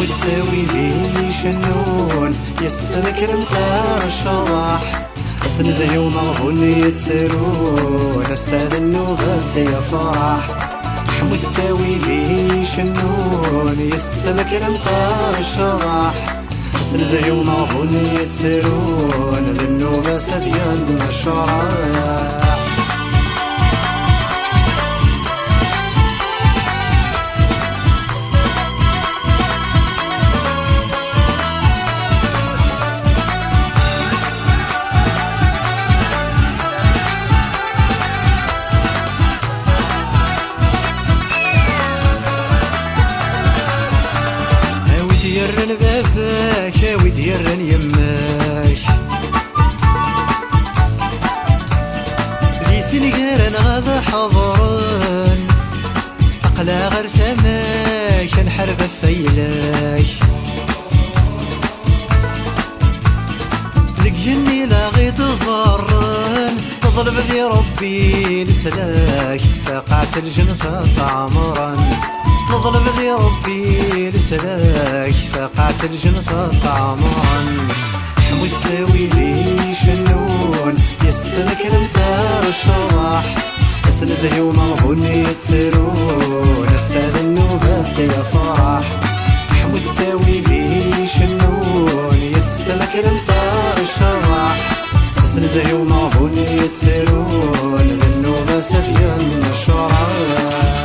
وتساوي ليش النون يستذكر مطار الشراح أسن زي ومغفون يتسرون أستاذ النوبة سيفرح وتساوي ليش النون يستذكر مطار الشراح أسن زي ومغفون يتسرون للنوبة سبيان الشراح يرن باباك ويد يرن يماك ذي سنقرن غاض حضرن أقلا غير ثماك نحرب الثيلاك لك جني لا غيد زارن تظلم ذي ربي نسلاك قاس الجنفة عمرن نظلم ذي ربي لسلاك فقعت الجنفة عمرا وتساوي ليش النون يستذكر مطار الشراح أسن زهي ومغفون يتسرون أستاذ النوبة سيفرح وتساوي ليش النون يستذكر مطار الشراح أسن زهي ومغفون يتسرون للنوبة سبيان الشراح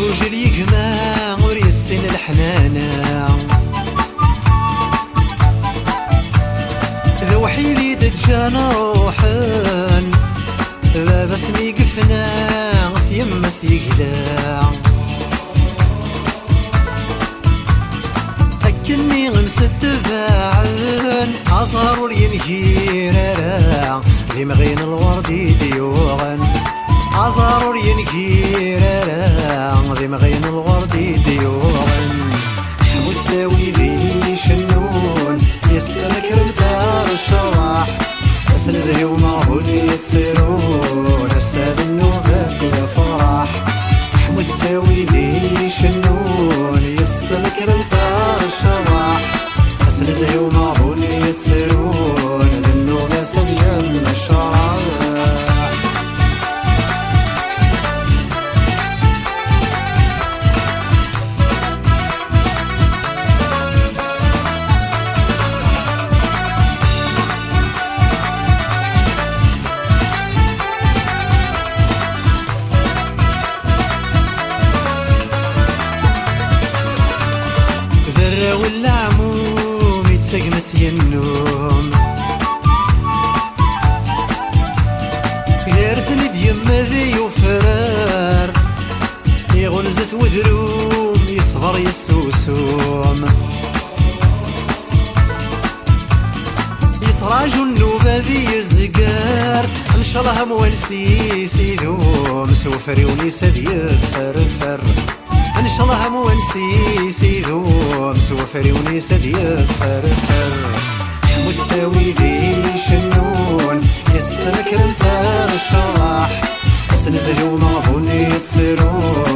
وجل يجمع وريسن الحنانة ذا وحيدي دجانا روحان بابا سمي قفنا يما سيقلا أكني غمس التفاعل عصار ورينكيرا ذي مغين الورد ديوغن عصار ينكيرا ذي مغين الورد ديوغن وتساوي ليش النون يستذكر مطار الشراح أسن زي ومغفون يتسرون أستاذ النوبة سيفرح وتساوي ليش النون يستذكر مطار الشراح أسن زي ومغفون يتسرون للنوبة سبيان الشراح والعموم يتسقمس ينوم يرسل ديما ذي وفرار يغنزت وذروم يصغر يسوسوم يصراج النوبة ذي الزقار ان شاء الله موانسي ذوم سوفري ونيسا ذي فرفر ان شاء الله موانسي سيذوم سوفري ونيسا ذي فرفر وتساوي ليش النون يستذكر مطار الشراح أسن زهي ومغفون يتسرون